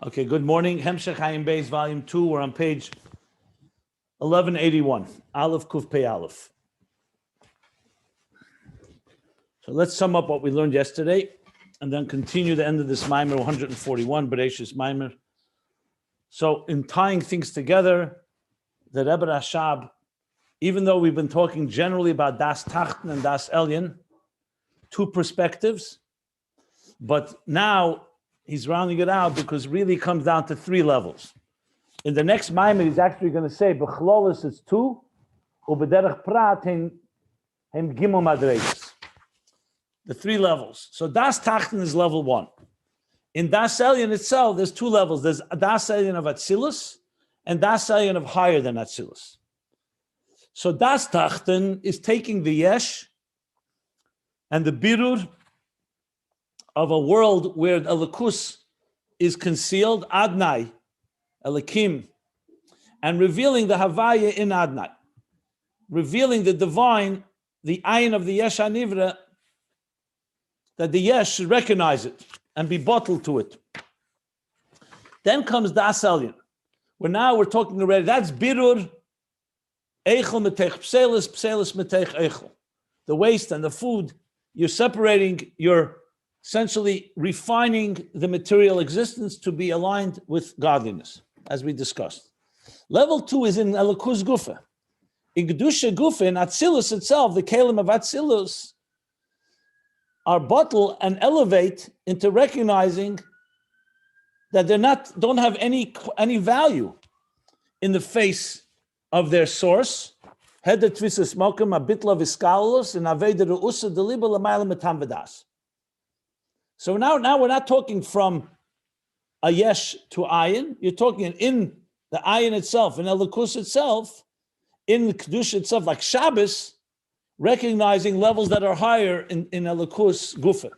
Okay, good morning. Hemshech Ayin Beis, Volume 2. We're on page 1181. Aleph Kuf Pei Aleph. So let's sum up what we learned yesterday and then continue the end of this Maimer 141, Bereishis Maimer. So in tying things together, the Rebbe Rashab, even though we've been talking generally about Daas Tachton and Daas Elyon, two perspectives, but now he's rounding it out because really it comes down to three levels. In the next Maimer, he's actually going to say, B'chlolis it's two, Ubederech Prat hem Gimel Madreiges. The three levels. So Daas Tachton is level one. In Daas Elyon itself, there's two levels. There's Daas Elyon of Atzilus and Daas Elyon of higher than Atzilus. So Daas Tachton is taking the Yesh and the Birur of a world where Elikus is concealed, Adnai, Elikim, and revealing the Havaya in Adnai, revealing the divine, the Ayin of the Yesh HaNivra, that the Yesh should recognize it and be bottled to it. Then comes Daas Elyon, where now we're talking already, that's Birur, Eichel Metech Pselis, Pselis Metech Eichel. The waste and the food, you're separating, you're essentially refining the material existence to be aligned with godliness, as we discussed. Level two is in Elikus Gufa. In Gedusha Gufa, in Atzilus itself, the Kalim of Atzilus are bottled and elevate into recognizing that don't have any value in the face of their source. Heder Tvisas Mokum, Abitla Viskalus, and Aveda Ru'usa Deliba Lamayla Metam Vedas. So now we're not talking from a yesh to ayin. You're talking in the ayin itself, in Elikus itself, in the kedusha itself, like Shabbos, recognizing levels that are higher in Elikus gufa.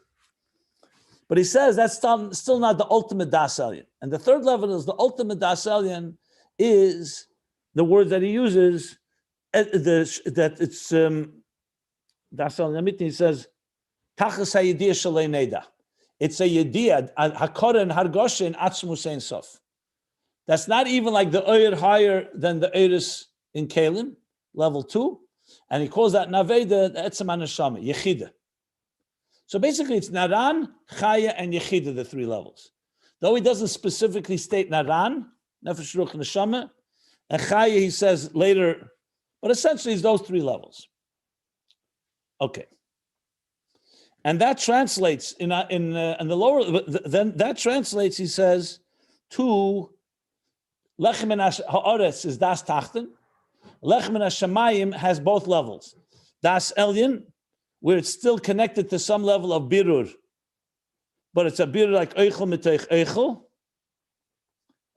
But he says that's still not the ultimate Daas Elyon. And the third level is the ultimate Daas Elyon is the word that he uses, that it's Daas Elyon. He says, Tachas hayidiyah shalei neda. It's a yediyah, hakora and hargosha in atzmus ein sof. That's not even like the oyer higher than the oyeris in Kalim, level 2. And he calls that naveda, the etzem haneshama, yechida. So basically it's naran, chaya, and yechida, the three levels. Though he doesn't specifically state naran, nefesh ruach neshama, and chaya he says later, but essentially it's those three levels. Okay. And that translates in the lower. Then that translates, he says, to lechem and haaretz is Daas Tachton. Lechem and hashamayim has both levels. Daas Elyon, where it's still connected to some level of birur, but it's a birur like eichel miteich eichel.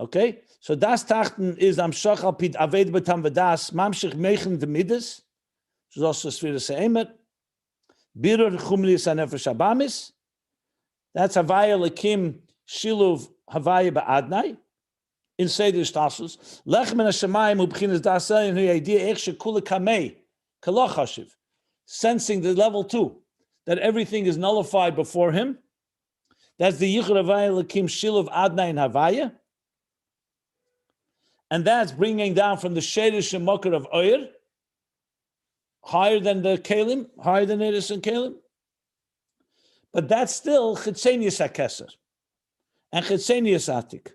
Okay, so Daas Tachton is amshach al pid aved betam v'das mamshich meichen de midas, which is also Sfira Se'emet. Birur chumlius hanefesh habamis. That's Havaya Lekim Shiluv Havaya Ba'adnai. In Seder Shtasus. Lechem and Hashemayim ubchinas Daas Elyon hu idea ech shekula kamei kaloch hashiv. Sensing the level 2, that everything is nullified before him. That's the Yichur Havaya Lekim Shiluv Adnai in Havaya. And that's bringing down from the Shedish and Mokar of Oyer, higher than the Kalim, higher than Eris and Kalim. But that's still Chitzenius HaKeser and Chitzenius Atik.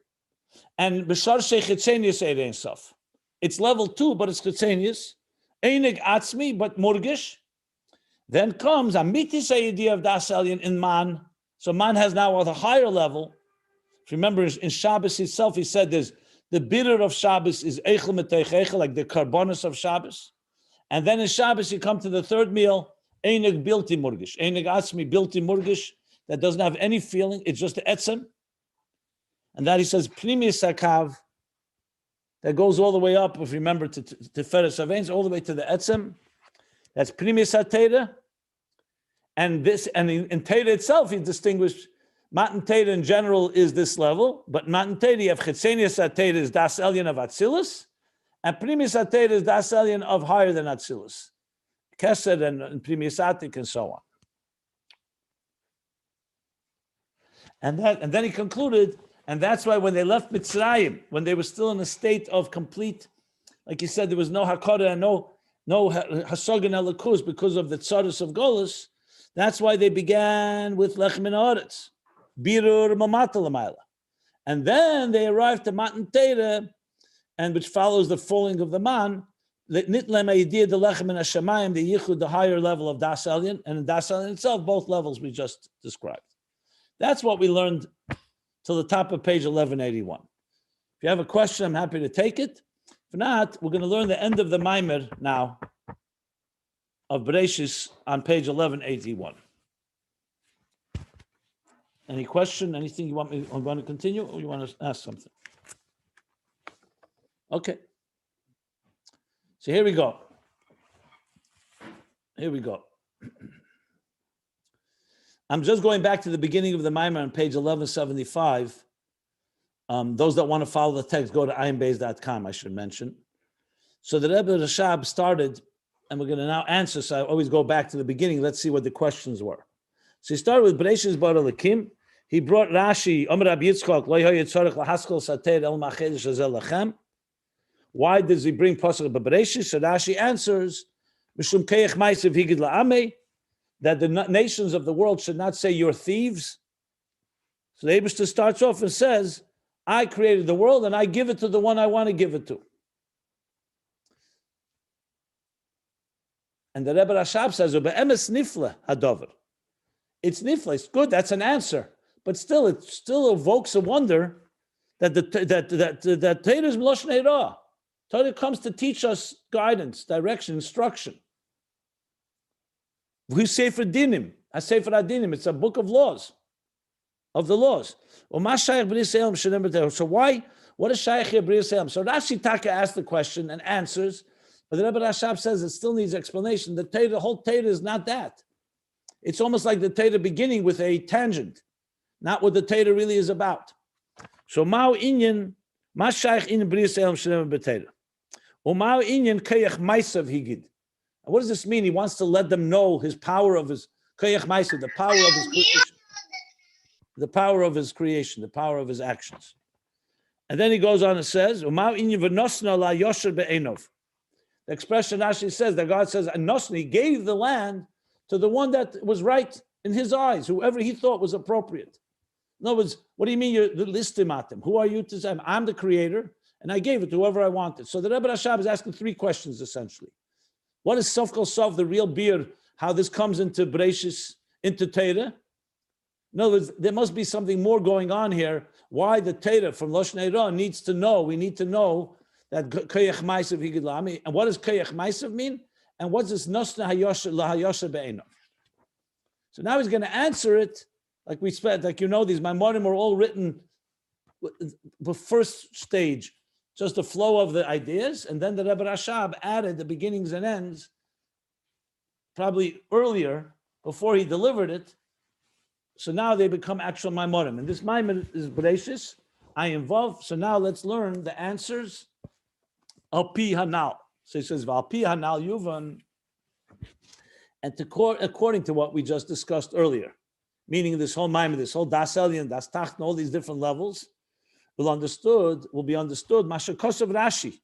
And B'shar Shei Chitzenius Erein Sof. It's level 2, but it's Chitzenius. Einig Atzmi, but Murgish. Then comes Amitis idea of Daas Elyon in Man. So Man has now at a higher level. If you remember in Shabbos itself, he said there's the bitter of Shabbos is Eichel Metech Eichel, like the Karbonis of Shabbos. And then in Shabbos, you come to the third meal, Einig Bilti Murgish, Einig Atzmi Bilti Murgish, that doesn't have any feeling, it's just the Etzem. And that he says, Primis Hakav, that goes all the way up, if you remember, to Feres Aveins, all the way to the Etzem. That's Primis HaTeira. And this, and in Teira itself, he distinguished, Matan Teira in general is this level, but Matan Teira, you have Chitzenius HaTeira is Daas Elyon of Atzilus, and Primis HaTeira is Daas Elyon of higher than Atzilus, Keser and Primis Atik and so on. And then he concluded, And that's why when they left Mitzrayim, when they were still in a state of complete, like you said, there was no Hakodah and no Hasogan Elikus because of the Tzadus of Golus. That's why they began with Lechem and Haaretz, Birurim Mamata L'mayla. And then they arrived to Matan Teira, and which follows the falling of the man, the Nitlem Ayidiyah the Lechem and Hashemayim, the Yichud, the higher level of Daas Elyon, and in Daas Elyon itself, both levels we just described. That's what we learned till the top of page 1181. If you have a question, I'm happy to take it. If not, we're going to learn the end of the Maimer now of Bereishis on page 1181. Any question? Anything you want to continue, or you want to ask something? Okay. So here we go. I'm just going back to the beginning of the Maimer on page 1175. Those that want to follow the text, go to ayinbeis.com, I should mention. So the Rebbe Rashab started, and we're going to now answer, so I always go back to the beginning. Let's see what the questions were. So he started with Bereishis bar Elikim. He brought Rashi, Omer Rabbi Yitzchak, Lo yoyeh tzorech lahaskol sater el machedesh hazel lachem. Why does he bring Pasuk Bereishis? So Rashi answers, Mishum keich ma'asev higid la'amei, that the nations of the world should not say you're thieves. So the Eibishter starts off and says, I created the world and I give it to the one I want to give it to. And the Rebbe Rashab says, "Be'emes nifla hadover." It's nifla. It's good. That's an answer, but still, it still evokes a wonder that the Torah is Meloshen Hara. Torah comes to teach us guidance, direction, instruction. We Sefer Dinim, a Sefer Adinim. It's a book of laws, of the laws. So why? What is Shaykh here B'riyas Elam? So Rashi Taka asked the question and answers. But the Rebbe Rashab says it still needs explanation. The whole Torah is not that. It's almost like the Torah beginning with a tangent, not what the Torah really is about. So Ma'u Inyan, Ma Shaykh in B'riyas Elam Shalem B'Torah. Ma'u Inyan Kayach Maisav Higid. What does this mean? He wants to let them know his power of his Kayach Maisav, the power of his creation, the power of his creation, the power of his actions. And then he goes on and says, Ma'u Inyan V'Nosna La Yosher Be'enov. The expression actually says that God says, He gave the land to the one that was right in his eyes, whoever he thought was appropriate. In other words, what do you mean you're listim at him? Who are you to say? I'm the creator, and I gave it to whoever I wanted. So the Rebbe Rashab is asking three questions, essentially. What is Sof Kol Sof, the real beer, how this comes into Bereishis, into Torah? In other words, there must be something more going on here. Why the Torah from Loshen Hara needs to know, we need to know that Kayach Maisav Higid La'ami. And what does Kayach Maisav mean? And what's this Nosna Lahayosha Be'enov? So now he's going to answer it like we spent, like you know, these Maimorim are all written the first stage, just a flow of the ideas, and then the Rebbe Rashab added the beginnings and ends, probably earlier, before he delivered it. So now they become actual Maimorim. And this Maimor is Bereishis, I involve. So now let's learn the answers. Al pi hanal. So he says, Val pi hanal yuvan. And according to what we just discussed earlier, meaning this whole Maimon, this whole Daas Elyon, Daas Tachton, all these different levels, will be understood. Mashakos of Rashi,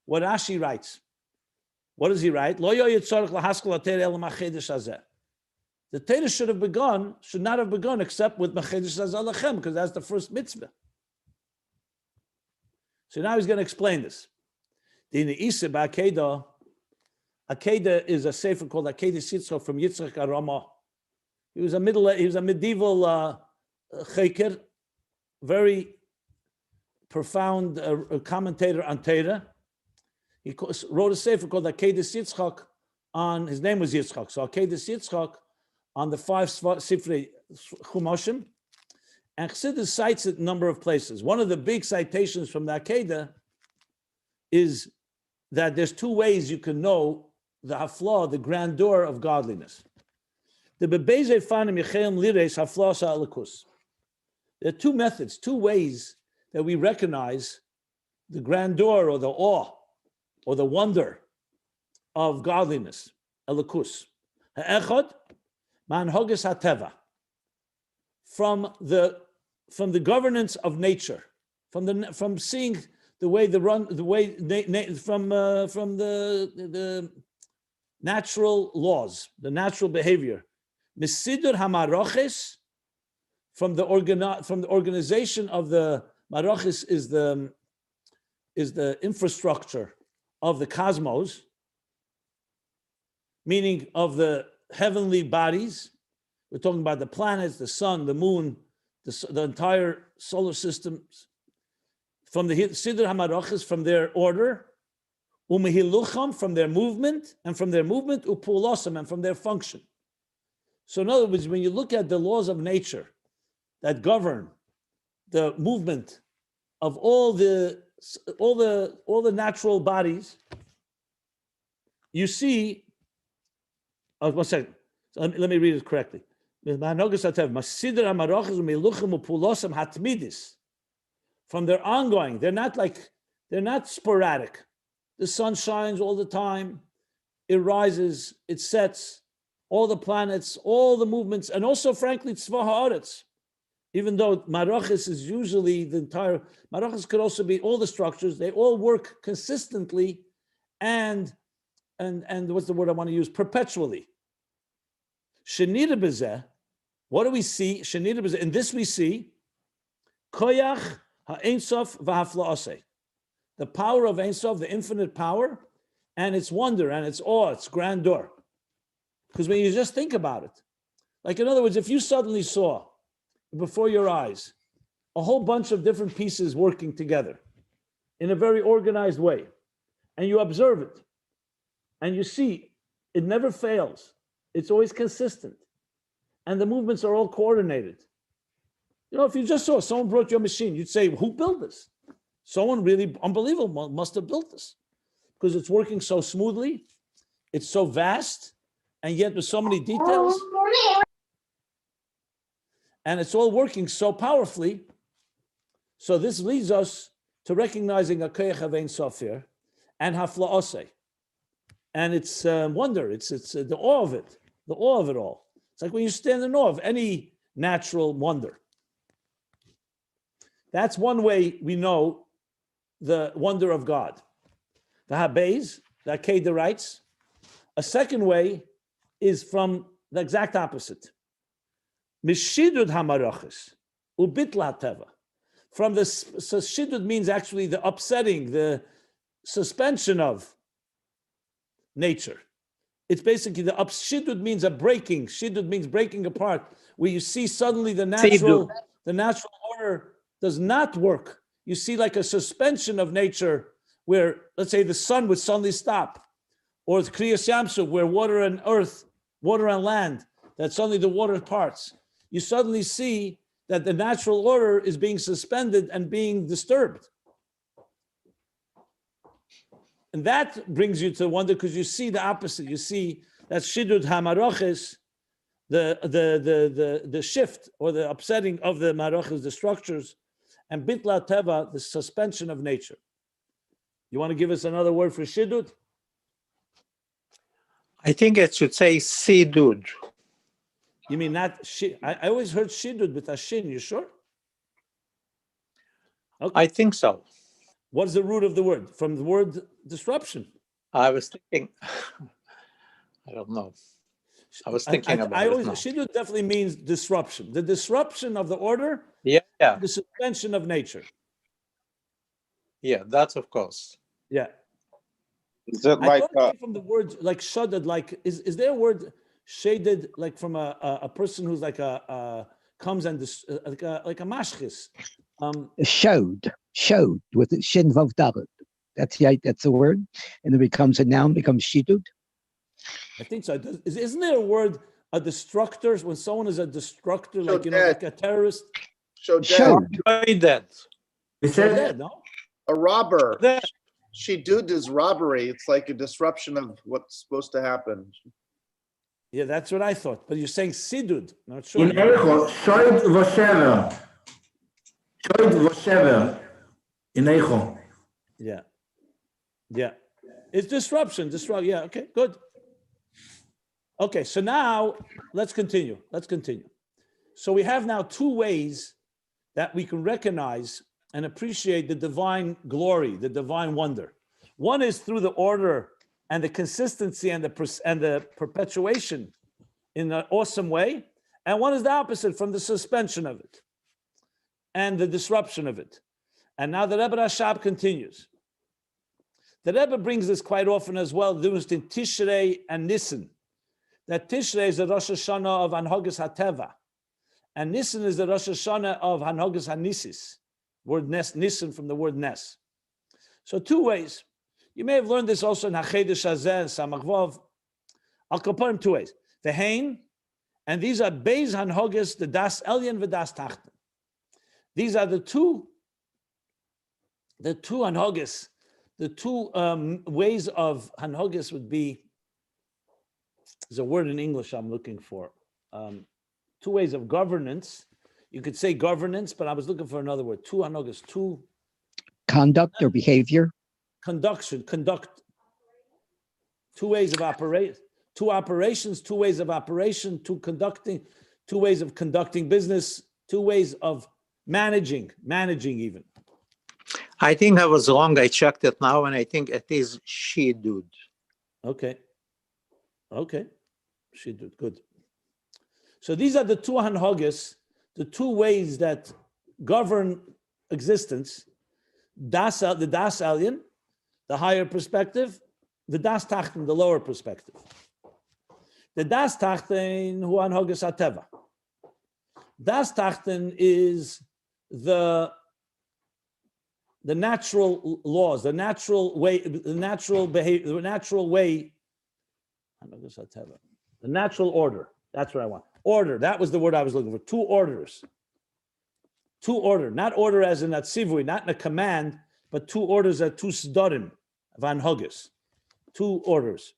what Rashi writes. What does he write? Lo yoyeh tzorech lahaskol haTorah el machedesh hazeh. The Torah should not have begun except with machedesh hazeh lachem, because that's the first mitzvah. So now he's going to explain this. Akedah is a sefer called Akedah Sitzchok from Yitzchak Arama. He was a medieval cheker, very profound commentator on Torah. He wrote a sefer called Akedah Sitzchok on, his name was Yitzchak, so Akedah Sitzchok on the 5 Sifrei Chumoshim. And Chassidus cites it in a number of places. One of the big citations from the Akedah is that there's 2 ways you can know the haflah, the grandeur of godliness. There are 2 methods, 2 ways that we recognize the grandeur or the awe or the wonder of godliness, elikus. Ha'echad, manhogas hateva, from the from the governance of nature, from seeing the way from the natural laws, the natural behavior. Misidur hamaroches, from the organization of the maroches is the infrastructure of the cosmos, meaning of the heavenly bodies. We're talking about the planets, the sun, the moon, the entire solar system. From the Siddur HaMaroches, from their order, Umehilucham, from their movement, and from their movement, Upulosam, and from their function. So in other words, when you look at the laws of nature that govern the movement of all the natural bodies, you see. Oh, 1 second. So let me read it correctly. From their ongoing, they're not sporadic. The sun shines all the time, it rises, it sets, all the planets, all the movements, and also, frankly, tzva haaretz. Even though maroches is usually the entire, maroches could also be all the structures, they all work consistently and what's the word I want to use? Perpetually. Shenida bezeh, what do we see? Shenida bezeh, in this we see koyach ha'ein sof v'hafla'aseh, the power of Ein Sof, the infinite power, and its wonder, and its awe, its grandeur. Because when you just think about it, like in other words, if you suddenly saw before your eyes a whole bunch of different pieces working together in a very organized way, and you observe it, and you see it never fails, it's always consistent, and the movements are all coordinated. You know, if you just saw someone brought you a machine, you'd say, who built this? Someone really unbelievable must have built this, because it's working so smoothly, it's so vast, and yet with so many details, and it's all working so powerfully. So this leads us to recognizing a koyach of Ein Sof here and hafla'aseh, and it's wonder. It's the awe of it, the awe of it all. It's like when you stand in awe of any natural wonder. That's one way we know the wonder of God. The Beis, the Akeda writes. A second way is from the exact opposite. Mishidud hamarachis ubitla teva. From the shidud means actually the upsetting, the suspension of nature. It's basically the shidud means a breaking. Shidud means breaking apart, where you see suddenly the natural order does not work. You see like a suspension of nature where, let's say, the sun would suddenly stop, or the Kriyas Yamsuf, where water and earth, water and land, that suddenly the water parts. You suddenly see that the natural order is being suspended and being disturbed. And that brings you to wonder, because you see the opposite. You see that Shidud HaMaroches, the shift or the upsetting of the Maroches, the structures, and Bitla Teva, the suspension of nature. You want to give us another word for Shidud? I think it should say Sidud. You mean not Shidud? I always heard Shidud with a shin. You sure? Okay. I think so. What is the root of the word? From the word disruption. I was thinking, I don't know. I was thinking about it now. Shidud definitely means disruption. The disruption of the order, yeah. The suspension of nature. Yeah, that's of course. Yeah. Is it I like thought it came from the word like shaded, like is there a word shaded like from a person who's like comes and like a mashchis? Showed with the shin vav dalet. That's the word, and it becomes a noun, becomes shidud. I think so. Isn't there a word, a destructor, when someone is a destructor, like like a terrorist? Showed. Dead. Dead, no? a robber? Dead. Shidud is robbery. It's like a disruption of what's supposed to happen. Yeah, that's what I thought. But you're saying sidud. Not sure. In Echo, shoyd v'shever. Shoyd v'shever. In Echo. Yeah. Yeah. It's disruption. Yeah, okay, good. Okay, so now let's continue. So we have now two ways that we can recognize and appreciate the divine glory, the divine wonder. One is through the order and the consistency and the perpetuation in an awesome way, and one is the opposite, from the suspension of it and the disruption of it. And now the Rebbe Rashab continues. The Rebbe brings this quite often as well, used in Tishrei and Nisan. That Tishrei is the Rosh Hashanah of Hanhogas HaTeva, and Nisan is the Rosh Hashanah of Hanhogas HaNisis. Word Nes, Nisan from the word Nes. So two ways. You may have learned this also in Hachodesh Hazeh and Samach Vav. I'll compare them two ways. The Hain, and these are Beis Hanhogas, the Das Elyon, the Daas Tachton. These are the two Hanhogas. The two ways of Hanhogas would be, there's a word in English I'm looking for. Two ways of governance. You could say governance, but I was looking for another word. Two Hanhogas, two. Conduct or behavior. Conduct. Two ways of operation. Two operations, two ways of operation, two ways of conducting business, two ways of managing even. I think I was wrong. I checked it now, and I think it is Shiur. Okay. Shiur, good. So these are the two Hanhogas, the two ways that govern existence. The Daas Elyon, the higher perspective, the Daas Tachton, the lower perspective. The Daas Tachton, hu Hanhogas HaTeva. Daas Tachton is the natural laws, the natural way, the natural behavior, the natural way, the natural order. That's what I want. Order. That was the word I was looking for. Two orders. Two order, not order as in a tzivui, not in a command, but two orders at two sdorim, van hogus. Two orders.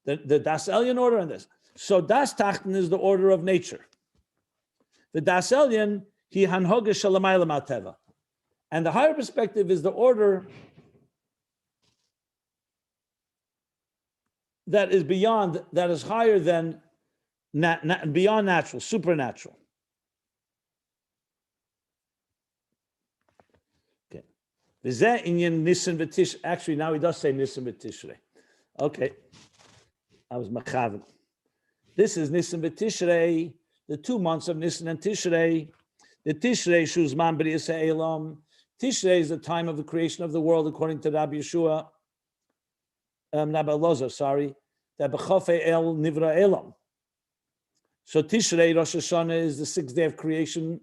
The Daas Elyon order and this. So Daas Tachton is the order of nature. The Daas Elyon, he hanhogas shalamayla mateva. And the higher perspective is the order that is beyond, that is higher than, beyond natural, supernatural. Okay. Actually, now he does say Nisan v'Tishrei. Okay. I was machaven. This is Nisan v'Tishrei, the 2 months of Nisan and Tishrei. The Tishrei shuzman Bereishis and Hachodesh. Tishrei is the time of the creation of the world, according to Rabbi Yeshua, Rabbi Elazar, sorry, that b'chafei el nivra elam. So Tishrei, Rosh Hashanah, is the 6th day of creation.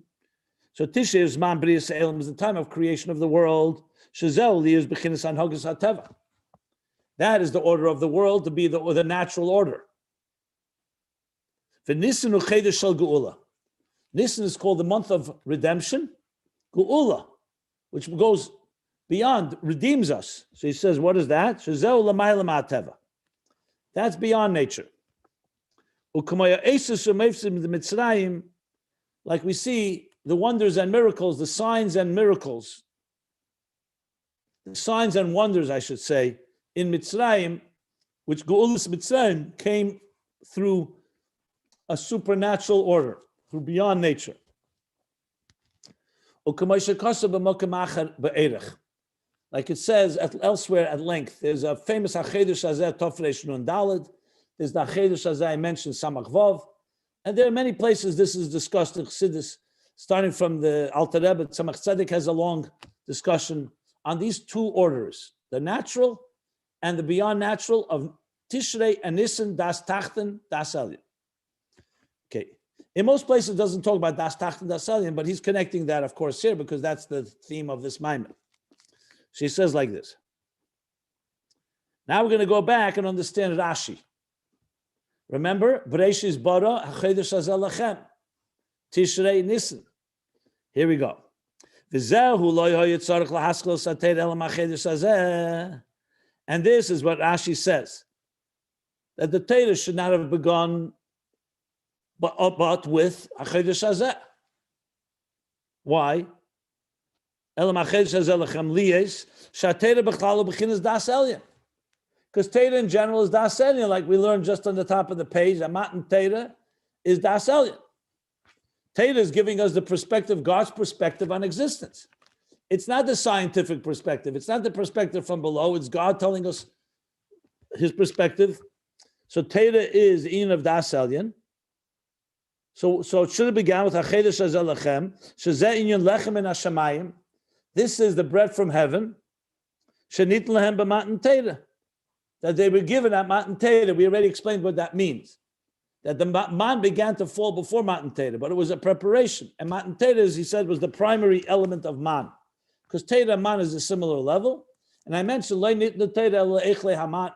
So Tishrei is man Bereishis and Hachodesh, is the time of creation of the world. Shazel is bechinas hanhogas hateva. That is the order of the world, to be the natural order. V'nisan u'chedesh shel geula. Nisan is called the month of redemption, geula, which goes beyond, redeems us. So he says, what is that? Shezeu l'mayla ma'ateva. That's beyond nature. U'kamaya esus u'meifsim d'Mitzrayim, like we see the wonders and miracles, the signs and miracles, the signs and wonders, I should say, in Mitzrayim, which Geulas Mitzrayim came through a supernatural order, through beyond nature. Like it says elsewhere at length, there's a famous Hachodesh Hazeh Tofresh Nun Daled. There's the Hachodesh Hazeh I mentioned, Samach Vav, and there are many places this is discussed in Chassidus, starting from the Alter Rebbe. Tzemach Tzedek has a long discussion on these two orders, the natural and the beyond natural of Tishrei and Nisan, Daas Tachton, Daas Elyon. Okay. In most places, it doesn't talk about Daas Tachton, Daas Elyon, but he's connecting that, of course, here because that's the theme of this Maimer. She says like this. Now we're going to go back and understand Rashi. Remember, Bereishis bara Hachodesh hazeh lachem, Tishrei Nisan. Here we go. V'zehu lo yehoyeh tzarich lahaskil sater elam Hachodesh hazeh. And this is what Rashi says, that the Torah should not have begun but with Hachodesh hazeh. Why? Elam Hachodesh hazeh lachem liyes shatera b'chlal b'chinas Daas Elyon. Because Torah in general is Daas Elyon, like we learned just on the top of the page. A Matan Torah is Daas Elyon. Torah is giving us the perspective, God's perspective on existence. It's not the scientific perspective. It's not the perspective from below. It's God telling us his perspective. So Torah is Ayin of Daas Elyon. So it should have begun with Hachodesh Lechem. Shezeh Inyan Lechem in Hashemayim. This is the bread from heaven. Shenit Lehem b'Matan Torah. That they were given at Matan Torah. We already explained what that means. That the man began to fall before Matan Torah, but it was a preparation. And Matan Torah, as he said, was the primary element of man. Because Torah and man is a similar level. And I mentioned, Lo nitnu Torah ela eichle haman.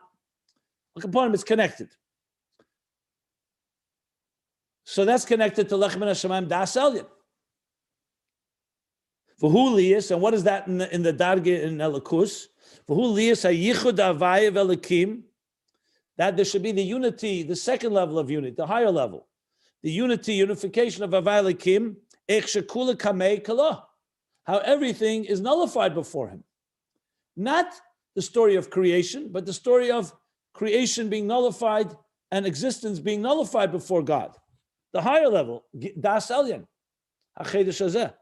Look upon him, it's connected. So that's connected to Lechem min Hashemayim Daas Elyon. V'hu liyus, and what is that in the Darge in Elikus? V'hu liyus hayichud havaya v'elikim. That there should be the unity, the second level of unity, the higher level. The unification of havaya v'elikim, ech shekula kamei kala. How everything is nullified before him. Not the story of creation, but the story of creation being nullified and existence being nullified before God. The higher level, Daas Elyon, Hachodesh Hazeh,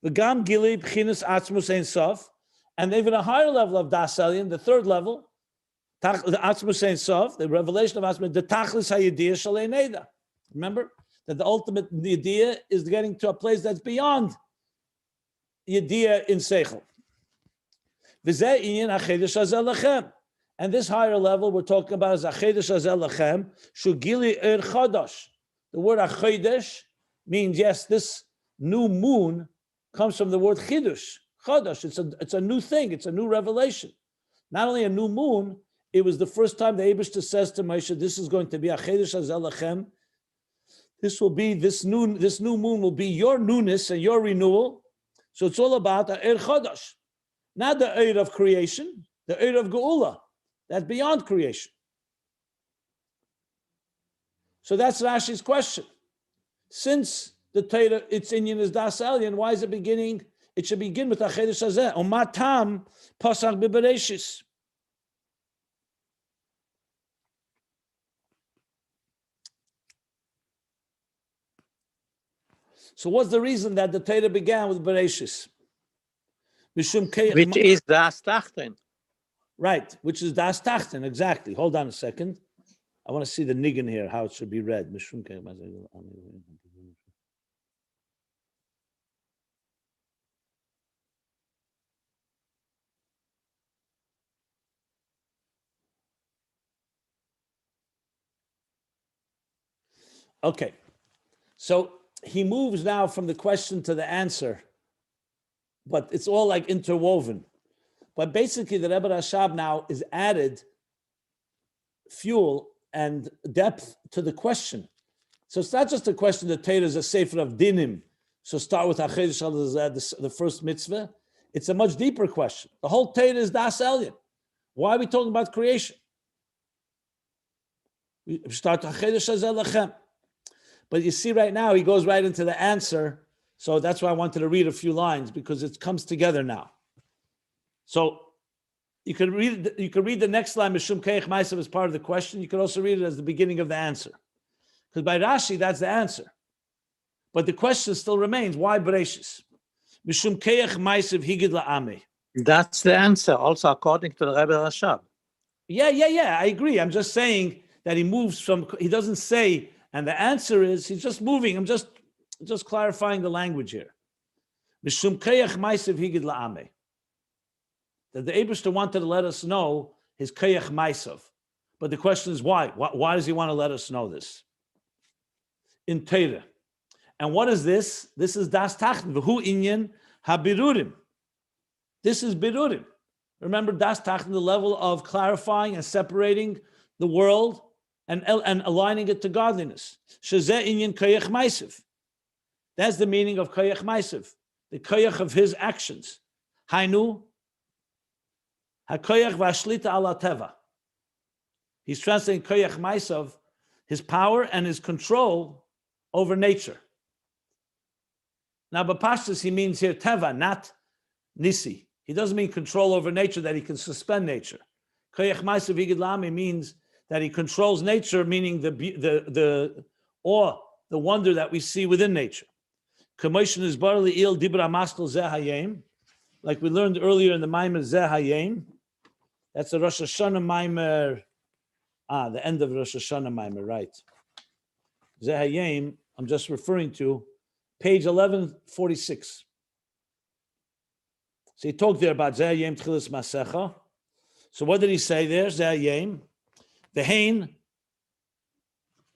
v'gam gili b'chinas atzmus ein sof, and even a higher level of Daas Elyon, the third level, the atzmus ein sof, the revelation of atzmus, the tachlis hayidiyah shalei neda. Remember that the ultimate idea is getting to a place that's beyond yidiyah in seichel. V'zeh inyan Hachodesh Hazeh lechem. And this higher level we're talking about is Hachodesh Hazeh lechem, shu gili chodosh. The word Achodesh means, yes, this new moon comes from the word chidush, chodosh. It's a new thing. It's a new revelation. Not only a new moon, it was the first time the Eibishter says to Moshe, this is going to be Hachodesh Hazeh lechem. This new moon will be your newness and your renewal. So it's all about the chodosh, not the Eir of creation, the Eir of Geula. That's beyond creation. So that's Rashi's question. Since the Torah, its inyan is Daas Elyon, why is it beginning? It should begin with Hachodesh Hazeh. Umatam pasach Bereishis. So what's the reason that the Torah began with Bereishis? Which is Daas Tachton. Right, which is Daas Tachton, exactly. Hold on a second. I want to see the niggin here, how it should be read. Okay, so he moves now from the question to the answer, but it's all like interwoven. But basically, the Rebbe Rashab now is added fuel and depth to the question. So it's not just a question that Torah is a sefer of dinim. So start with Hachodesh Hazeh, the first mitzvah. It's a much deeper question. The whole Torah is Daas Elyon. Why are we talking about creation? We start Hachodesh Hazeh lechem. But you see right now, he goes right into the answer. So that's why I wanted to read a few lines, because it comes together now. So you could read the next line, Mishum Keich Maisav, as part of the question. You could also read it as the beginning of the answer. Because by Rashi, that's the answer. But the question still remains, why Bereishis? Mishum Keich Maisav Higid La'ame. That's the answer, also according to the Rebbe Rashab. Yeah, I agree. I'm just saying that he moves from, he doesn't say, and the answer is, he's just moving. I'm just clarifying the language here. Mishum Keich Maisav Higid La'ame. That the Eibishter wanted to let us know his Kayach Maisav. But the question is why? Why does he want to let us know this? In Torah. And what is this? This is Daas Tachton. V'hu inyan ha-Birurim. This is Birurim. Remember Daas Tachton, the level of clarifying and separating the world and aligning it to godliness. Shezeh inyan Kayach Maisav. That's the meaning of Kayach Maisav. The Kayach of his actions. Hainu. HaKoyach v'ashlita ala teva. He's translating Koyach Maisav, his power and his control over nature. Now, B'Pashtus, he means here teva, not nisi. He doesn't mean control over nature, that he can suspend nature. Koyach Maisav Higid La'ame means that he controls nature, meaning the awe, the wonder that we see within nature. Commotion is barely il dibra maskel zeh hayem. Like we learned earlier in the Maimer zeh hayem. That's the Rosh Hashanah Maimer. The end of Rosh Hashanah Maimer, right. Zeh hayem, I'm just referring to page 1146. So he talked there about zeh hayem tchilas masecha. So what did he say there? Zeh hayem. The hain.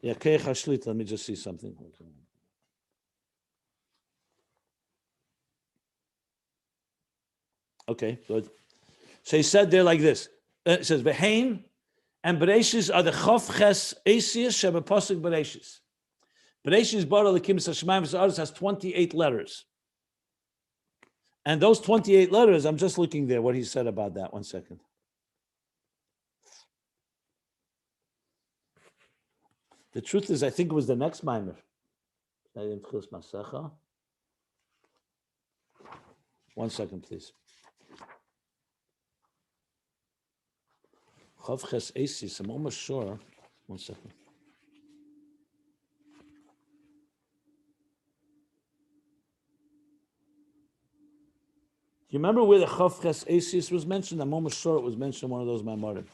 Yeah, keich hashlit. Let me just see something. Okay, good. So he said there like this. It says, V'hein and Bereishis are the chof ches esius sheba posuk Bereishis. Bereishis bara l'kim s'hashemayim v'sa'aretz has 28 letters. And those 28 letters, I'm just looking there, what he said about that. 1 second. The truth is, I think it was the next Maimer. 1 second, please. Chavches Asis, I'm almost sure. 1 second. Do you remember where the Chavches Asis was mentioned? I'm almost sure it was mentioned in one of those Maimarim.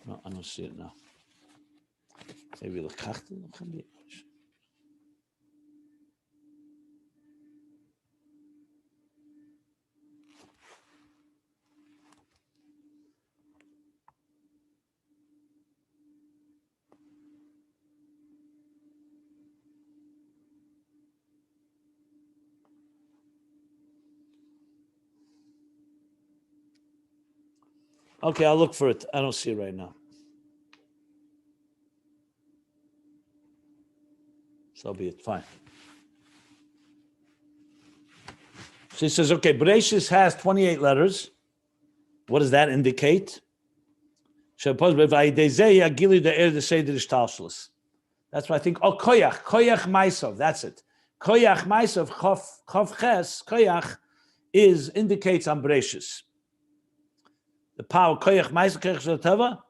No, I don't see it now. Maybe the Kachten. Okay, I'll look for it. I don't see it right now. So be it. Fine. So he says, okay, Bereishis has 28 letters. What does that indicate? That's why I think, koyach maisov, that's it. Koyach maisov, chof ches, koyach indicates on Bereishis. The power, koyach maisov, koyach shetava,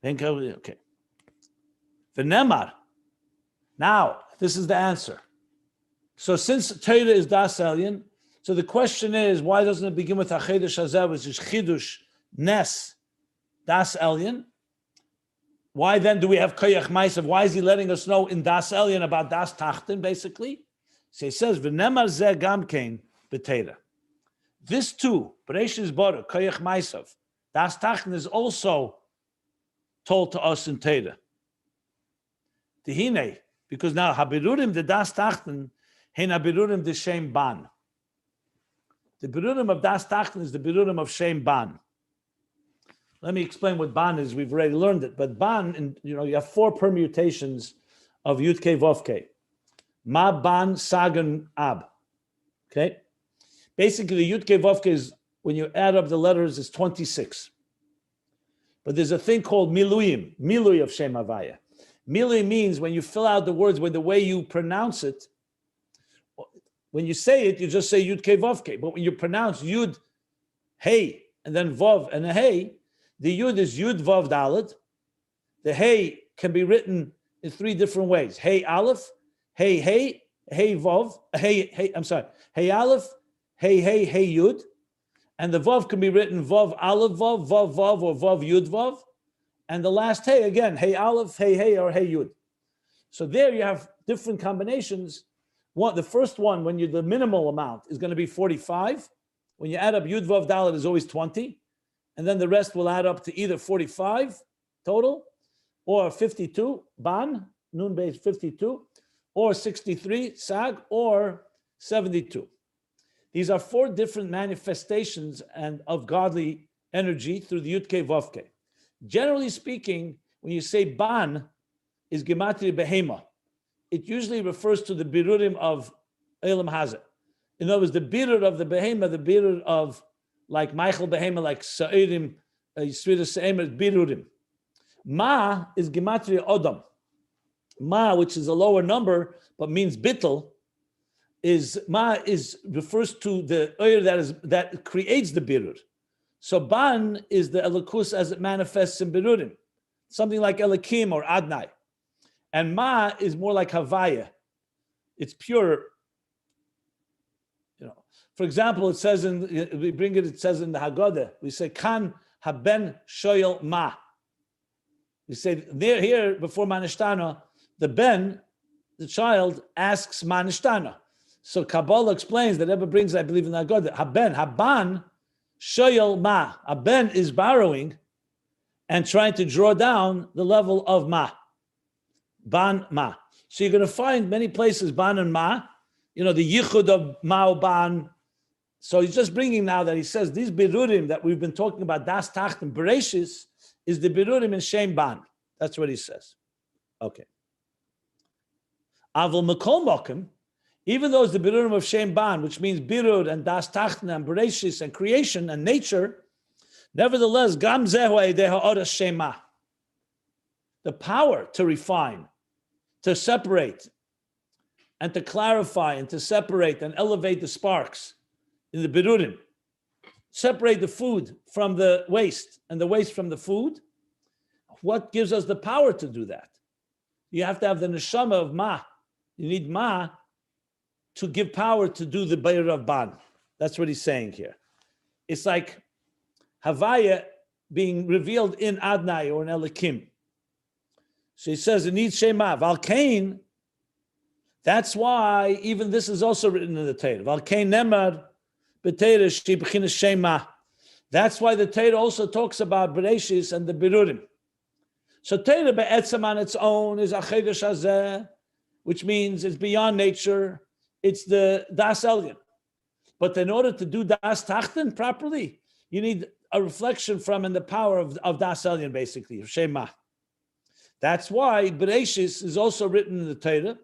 okay. V'nemar. Now, this is the answer. So since Torah is Daas Elyon, so the question is, why doesn't it begin with Hachodesh Hazeh, which is Chidush, Nes, Daas Elyon? Why then do we have Koyach Maisav? Why is he letting us know in Daas Elyon about Daas Tachton, basically? So he says, V'nemar zeh gam kein b'Torah. This too, Bereishis bara, Koyach Maisav, Daas Tachton is also told to us in Torah. Tihine, because now Birurim the Daas Tachton, hein Birurim the Shem Ban. The Birurim of Daas Tachton is the Birurim of Shem Ban. Let me explain what Ban is. We've already learned it, but Ban, you have 4 permutations of Yud Kei Vav Kei. Ma Ban Sagan Ab. Okay, basically the Yud Kei Vav Kei is, when you add up the letters, is 26. But there's a thing called Miluyim, Milui of Shem Havaya. Milui means when you fill out the words with the way you pronounce it. When you say it, you just say Yud Kei Vav Kei. But when you pronounce Yud, Hey, and then Vav and a Hey, the Yud is Yud Vav Dalet. The Hey can be written in 3 different ways. Hey Aleph, Hey Hey, Hey Vav, Hey Aleph, Hey Yud. And the Vav can be written Vav Aleph Vav, Vav Vav, or Vav Yud Vav. And the last Hey again, Hey Aleph, Hey, or Hey Yud. So there you have different combinations. The first one, when the minimal amount is going to be 45. When you add up Yud Vav Dalet is always 20. And then the rest will add up to either 45 total, or 52, Ban, Nun Beis 52, or 63, Sag, or 72. These are 4 different manifestations of godly energy through the Yud Kei Vav Kei. Generally speaking, when you say Ban is Gematria Behema, it usually refers to the Birurim of Elam Hazeh. In other words, the Birur of the Behema, the Birur of like Michael Behema, like Sa'irim, Yisvira Sa'imer, Birurim. Ma is Gematria Odom. Ma, which is a lower number, but means Bittel, refers to the oyer that creates the Birur. So Ban is the Elokus as it manifests in Birurim. something like Elikim or Adnai. And Ma is more like Havaya. It's pure. For example, it says it says in the Haggadah, we say, Kan haben shoyel Ma. We say there here before Manishtana, the Ben, the child, asks Manishtana. So Kabbalah explains that Rebbe brings, I believe in the Haggadah, Haban shoyel Ma. A Ben is borrowing and trying to draw down the level of Ma. Ban Ma. So you're going to find many places Ban and Ma, the yichud of Ma Ban. So he's just bringing now that he says these Birurim that we've been talking about, Daas Tachton, Bereishis, is the Birurim in Shem Ban. That's what he says. Okay. Avol Mekol Mokim, even though it's the Birurim of Shem Ban, which means Birur and Daas Tachton and Bereishis and creation and nature, nevertheless, Gam Zehu Eideha Oras Shema, the power to refine, to separate, and to clarify, and to separate and elevate the sparks in the Birurim, separate the food from the waste and the waste from the food. What gives us the power to do that? You have to have the neshama of Ma. You need Ma to give power to do the Beir of Ban. That's what he's saying here. It's like Havaya being revealed in Adnai or in Elikim. So he says it needs Shema. Valkain, that's why even this is also written in the Torah. Valkain Nemar, that's why the Torah also talks about Bereishis and the Birurim. So Torah be'etzem on its own is Achedesh Hazeh, which means it's beyond nature. It's the Das Elyon. But in order to do Daas Tachton properly, you need a reflection from and the power of Das Elyon, basically, of Shema. That's why Bereishis is also written in the Torah.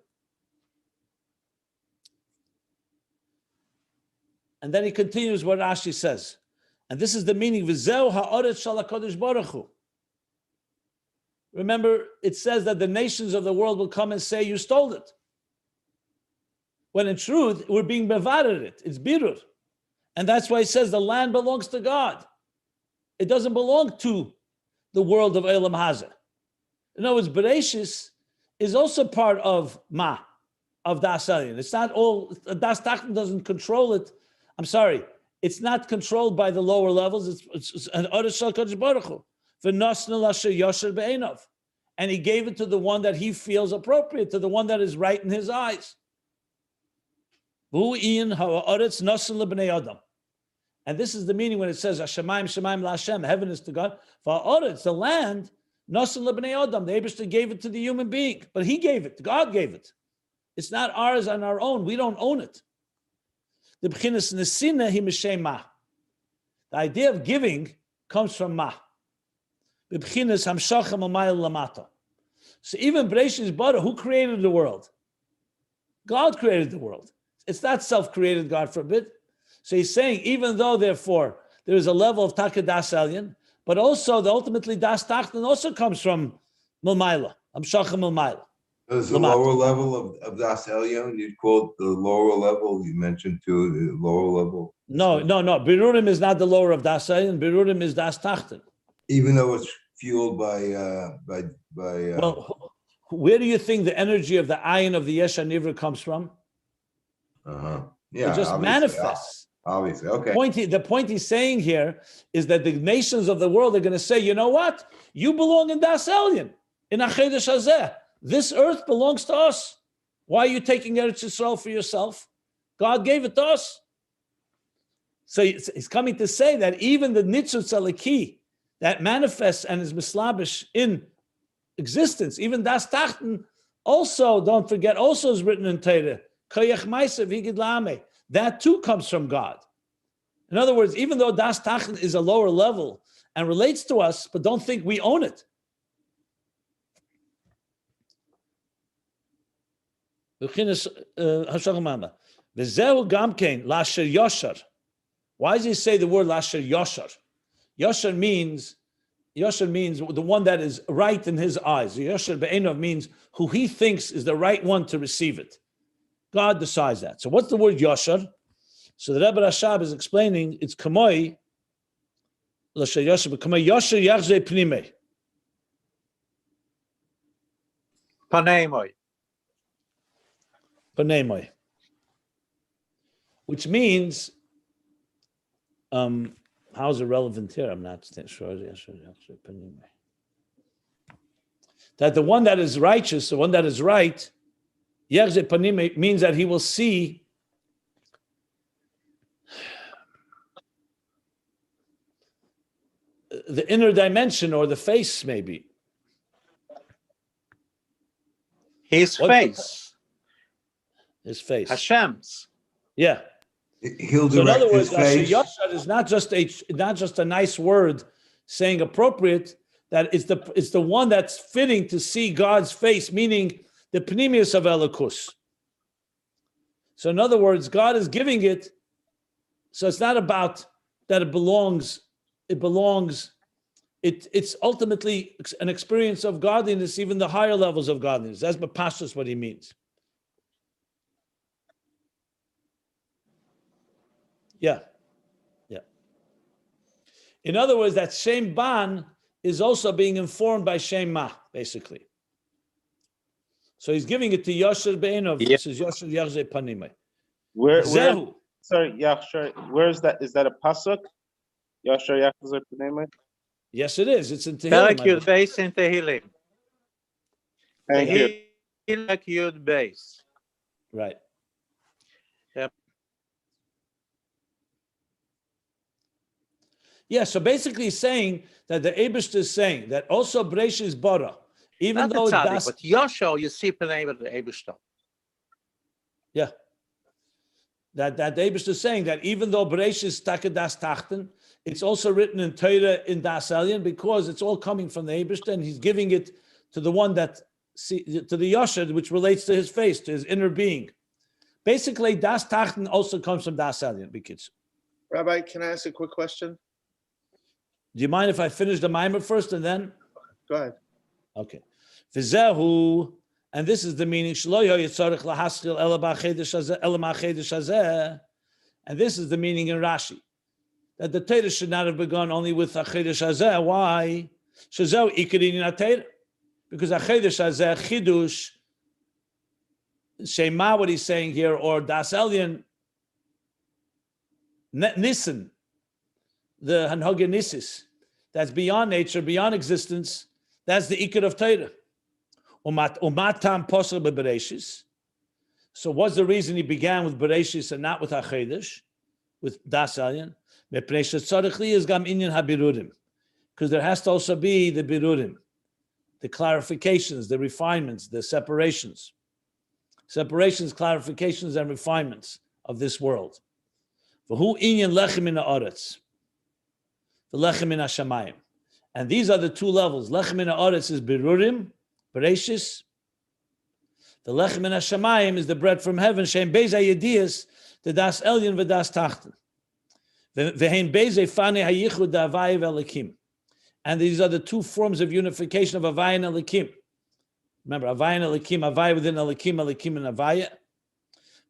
And then he continues what Rashi says. And this is the meaning, V'zeu ha'oretz shel HaKadosh Baruch Hu. Remember, it says that the nations of the world will come and say, you stole it. When in truth, we're being bevared it. It's birur. And that's why he says the land belongs to God. It doesn't belong to the world of Elam Hazeh. In other words, Bereishis is also part of Ma, of Das Elyon. It's not all, Daas Tachton doesn't control it. I'm sorry, it's not controlled by the lower levels. It's an Oresh Shel Kadosh Baruch Hu. V'nosnel asher yosher be'einav. And he gave it to the one that he feels appropriate, to the one that is right in his eyes. V'hu Ayin ha'oretz nosnel lebnei adam. And this is the meaning when it says, Hashemayim Shemayim LaHashem, heaven is to God. V'ha'oretz, the land, nosnel lebnei adam. The Eibishter gave it to the human being, but he gave it, God gave it. It's not ours on our own. We don't own it. The Bereishis nesina hi mishem Ma. The idea of giving comes from Ma. The Bereishis hamshachem amayil lamata. So even Bereishis Bara, who created the world? God created the world. It's not self-created, God forbid. So he's saying, even though, therefore, there is a level of Taka Das Elyon, but also the ultimately Daas Tachton also comes from Milmaila, hamshachem Milmaila. There's the lower level of Das Elyon. You'd call it the lower level. You mentioned too the lower level. No. Birurim is not the lower of Das Elyon. Birurim is Daas Tachton. Even though it's fueled by. Well, where do you think the energy of the Ayin of the Yesh HaNivra comes from? Yeah, it just manifests. Obviously, okay. The point he's saying here is that the nations of the world are going to say, you know what? You belong in Das Elyon, in Achedesh Hazeh. This earth belongs to us. Why are you taking Eretz Yisrael for yourself? God gave it to us. So he's coming to say that even the Nitzutz Aliki that manifests and is mislabish in existence, even Das Tachton, also, don't forget, also is written in Torah. That too comes from God. In other words, even though Das Tachton is a lower level and relates to us, but don't think we own it. Why does he say the word Lasher Yosher? Yosher means the one that is right in his eyes. Yosher Be'enov means who he thinks is the right one to receive it. God decides that. So what's the word Yosher? So the Rebbe Rashab is explaining it's Kamoi, Lasher Yosher, but Kamoi Yosher Yachze Pnimei. Panemoy. Panemoy. Which means, how is it relevant here? I'm not sure. That the one that is righteous, the one that is right, Yerze Panime means that he will see the inner dimension or the face, maybe. His face. His face. Hashem's. Yeah. He'll So in direct other words, his face. Yashar is not just a nice word saying appropriate. That it's the one that's fitting to see God's face, meaning the pnimius of Elikus. So in other words, God is giving it. So it's not about that it belongs. It's ultimately an experience of godliness, even the higher levels of godliness. That's Bapashas what he means. Yeah. In other words, that Shem Ban is also being informed by Shem Ma, basically. So he's giving it to Yashar Beinov. Yeah. This is Yashar Yachze Panime. Where Zehu. sorry, Yachshar, where is that? Is that a pasuk? Yachshar Yachzer Pneume? Yes, it is. It's in Tehillim. Perek Yud Beis in Tehillim. Thank you. Perek Yud Beis. Right. Yeah, so basically he's saying that the Eibishter is saying that also Bereishis Bara, even Not the though it's tzaddik, Das, but Yosho, you see Pnei of the Eibishter. yeah, that the Eibishter is saying that even though Bereishis Daas Tachton, it's also written in Torah in Daas Elyon because it's all coming from the Eibishter and he's giving it to the one that to the Yosher, which relates to his face, to his inner being. Basically, Daas Tachton also comes from Daas Elyon, kids. Rabbi, can I ask a quick question? Do you mind if I finish the mimer first and then? Go ahead. Okay. V'zehu, and this is the meaning. And this is the meaning in Rashi, that the Torah should not have begun only with Achedesh Hazeh. Why? Shazehu ikarin in Torah, because Achedesh Hazeh Chidush Shema, what he's saying here, or Daas Elyon Nissen, the Hanhoge Nisis, that's beyond nature, beyond existence. That's the Ikar of Torah. Umatam posel bereishis. So what's the reason he began with Bereishis and not with Hachodesh, with Daas Elyon? Because there has to also be the Birurim, the clarifications, the refinements, the separations, clarifications, and refinements of this world. V'hu inyan lechem in ha'aretz, v'lechem in hashamayim. And these are the two levels. Lechem in ha'aretz is Birurim, Bereishis. The lechem in hashamayim is the bread from heaven. Shem beis hayediyas, the Daas Elyon v'Daas Tachton. V'hein beis fane hayichud ha'avai v'elikim. And these are the two forms of unification of Avaya and Elikim. Remember, Avaya and Elikim, Avaya within Elikim, Elikim and Avaya.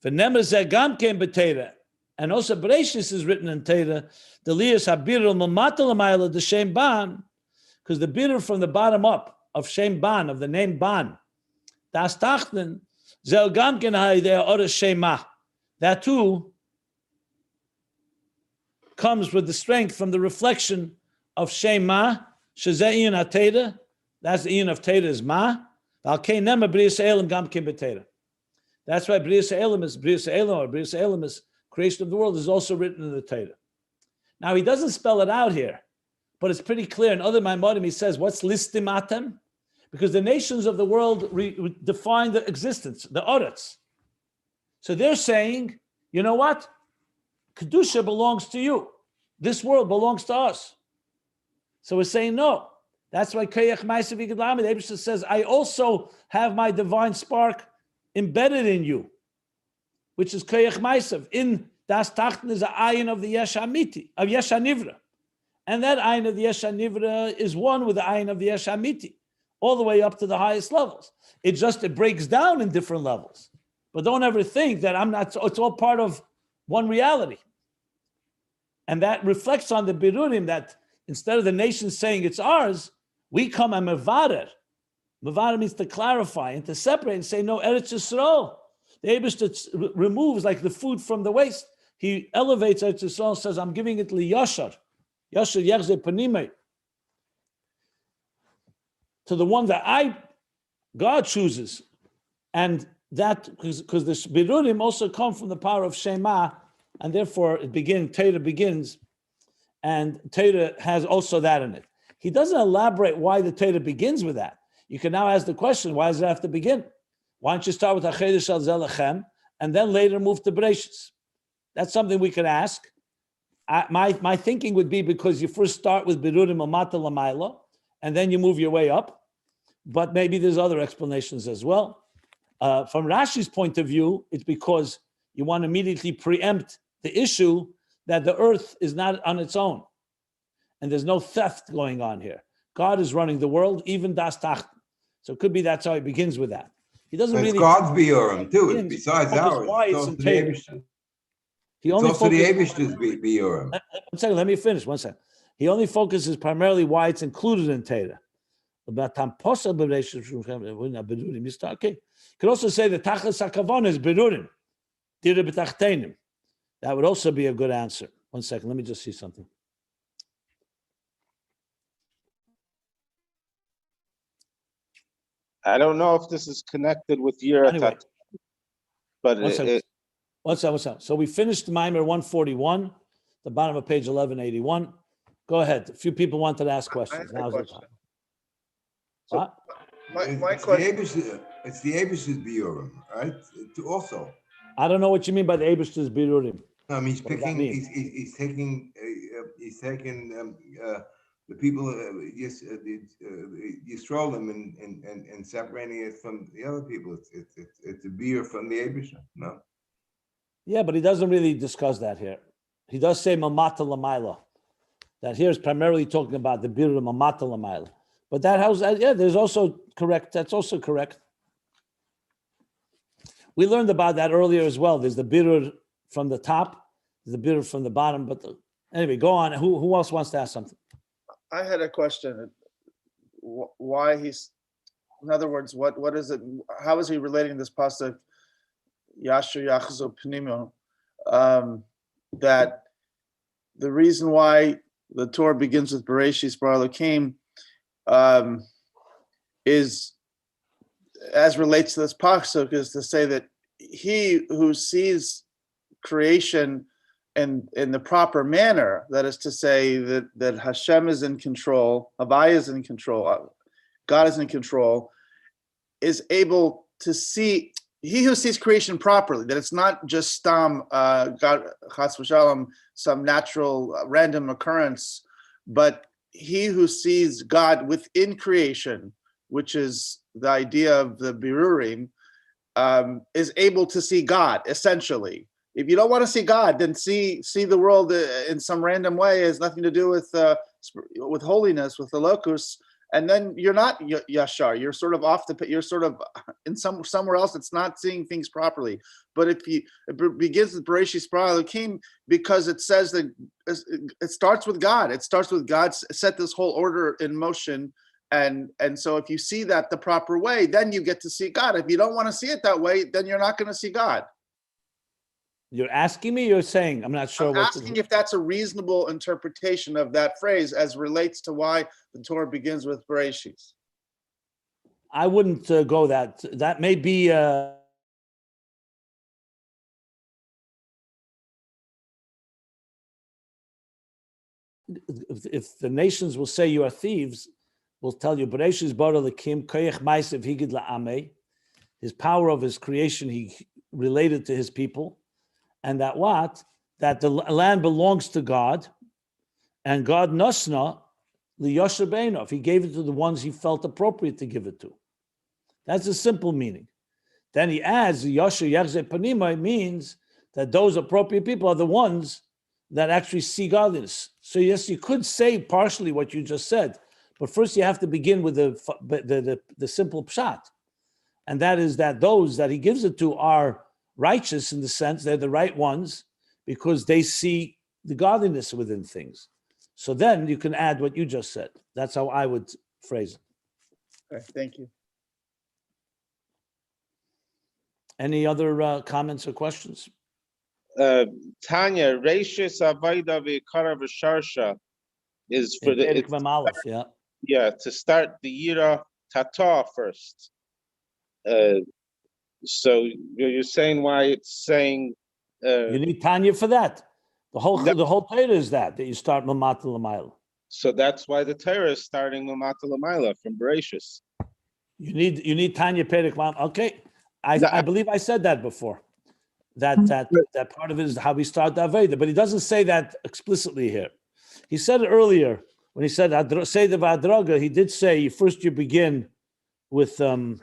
V'nemer zeh gam ken b'Torah. And also Bereishis is written in Torah, the Liyas HaBirur L'matal L'mayla, the Shem Ban, because the Birur from the bottom up of Shem Ban, of the name Ban, Daas Tachton, Zel Gam Ken Ha'ideh Ora Shema. That too comes with the strength from the reflection of Shema, Shezeh Ayin HaTorah, that's the Ayin of Torah is Ma, Al Kei Nema B'riyas Elam Gam Ken B'Torah. That's why B'riyas Elam is creation of the world is also written in the Torah. Now he doesn't spell it out here, but it's pretty clear. In other Maimonim he says, what's listimatem? Because the nations of the world define the existence, the Oretz. So they're saying, you know what? Kedusha belongs to you. This world belongs to us. So we're saying no. That's why Koyach Ma'asav Yigad Lamed, the Eibishter says, I also have my divine spark embedded in you, which is Koyach Ma'asav. In Daas Tachton is an Ayin of the Yesh Amiti, of Yesh HaNivra. And that Ayin of the Yesh HaNivra is one with the Ayin of the Yesh Amiti, all the way up to the highest levels. It breaks down in different levels. But don't ever think that it's all part of one reality. And that reflects on the Birurim, that instead of the nation saying it's ours, we come and mevarer Mavara means to clarify and to separate and say, no, Eretz Yisrael. The Eibishter removes like the food from the waste. He elevates Eretz Yisrael and says, I'm giving it li Yashar. Yashar Yechze Panimei. To the one that God chooses. And that, because the Birurim also come from the power of Shema, and therefore Torah begins, and Torah has also that in it. He doesn't elaborate why the Torah begins with that. You can now ask the question, why does it have to begin? Why don't you start with Hachodesh al Zelachem and then later move to Bereishis? That's something we can ask. My thinking would be because you first start with Birurim Amata Lamaila, and then you move your way up. But maybe there's other explanations as well. From Rashi's point of view, it's because you want to immediately preempt the issue that the earth is not on its own. And there's no theft going on here. God is running the world, even Daas Tachton. So it could be that's how he begins with that. He doesn't But really. it's God's Birurim too. It's besides focus ours. why It's it's also in the Torah. Eibishter. He It's only also the focuses. Eibishter's Birurim. 1 second, let me finish. 1 second. He only focuses primarily why it's included in Torah. About tamposa Bereishis. Okay. Could also say the Tachlis HaKavon is Birurim. Dira b'tachtenim. That would also be a good answer. 1 second, let me just see something. I don't know if this is connected with your Anyway. attack, but One second. So we finished Maimer 141, the bottom of page 1181. Go ahead. A few people wanted to ask questions. I have a Now's the question. time. So, What? My question. It's the Eibishter's Birurim, right? Also. I don't know what you mean by the Eibishter's Birurim. No, I mean, What does that mean? he's taking the people, Yisraelim and separating it from the other people. It's a beer from the Eibishter, no? Yeah, but he doesn't really discuss that here. He does say Mamata Lamaila. That here is primarily talking about the Birurim Mamata Lamaila. But that house, there's also correct. That's also correct. We learned about that earlier as well. There's the Birur from the top, there's the Birur from the bottom. But anyway, go on. Who else wants to ask something? I had a question. Why he's, in other words, what is it? How is he relating this pasuk, Yashar Yachzo Pnimio, that the reason why the Torah begins with Bereishis Bara Elokim is, as relates to this pasuk, is to say that he who sees creation in the proper manner, that is to say that Hashem is in control, Havaya is in control, God is in control, is able to see, he who sees creation properly, that it's not just God, Chas v'shalom, some natural random occurrence, but he who sees God within creation, which is the idea of the Birurim, is able to see God, essentially. If you don't want to see God, then see the world in some random way. It has nothing to do with holiness, with the locus, and then you're not yashar. You're sort of off you're sort of in somewhere else. It's not seeing things properly. But it begins with Bereishis Bara Elokim, because it says that it starts with God. It starts with God set this whole order in motion. And so if you see that the proper way, then you get to see God. If you don't want to see it that way, then you're not going to see God. You're asking me, you're saying? I'm not sure. I'm asking if that's a reasonable interpretation of that phrase as relates to why the Torah begins with Bereishis. I wouldn't go that. That may be. If the nations will say you are thieves, we'll tell you Bereishis Bara Elokim koyach ma'asav higid la'amei. His power of his creation, he related to his people. And that the land belongs to God, and God nasna liyosher beinov. He gave it to the ones he felt appropriate to give it to. That's a simple meaning. Then he adds yosher yachze panimai means that those appropriate people are the ones that actually see godliness. So yes, you could say partially what you just said, but first you have to begin with the simple pshat, and that is that those that he gives it to are righteous in the sense they're the right ones because they see the godliness within things. So then you can add what you just said. That's how I would phrase it. Okay, thank you. Any other comments or questions? Tanya, Reishis Avaida V'Ikara V'Sharsha is for In the Perek Mem Aleph, yeah. to start the Yira Tata first. So you're saying why it's saying You need Tanya for that. The whole Torah is that you start Mamata L'mayla. so that's why the Torah is starting Mamata L'mayla from Bereishis. You need Tanya Perek Mem. Okay, I believe I said that before. That part of it is how we start the Aveda, but he doesn't say that explicitly here. He said it earlier when he said say the Vadraga. He did say first you begin with Daas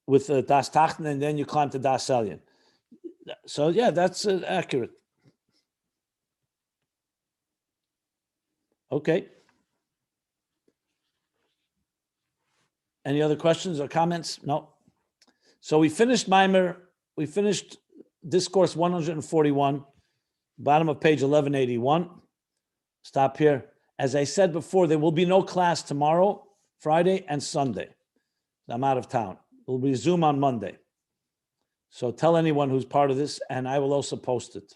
Tachton and then you climb to Daas Elyon. So yeah, that's accurate. Okay. Any other questions or comments? No. So we finished Maimer. We finished Discourse 141, bottom of page 1181. Stop here. As I said before, there will be no class tomorrow, Friday, and Sunday. I'm out of town. We'll resume on Monday. So tell anyone who's part of this, and I will also post it.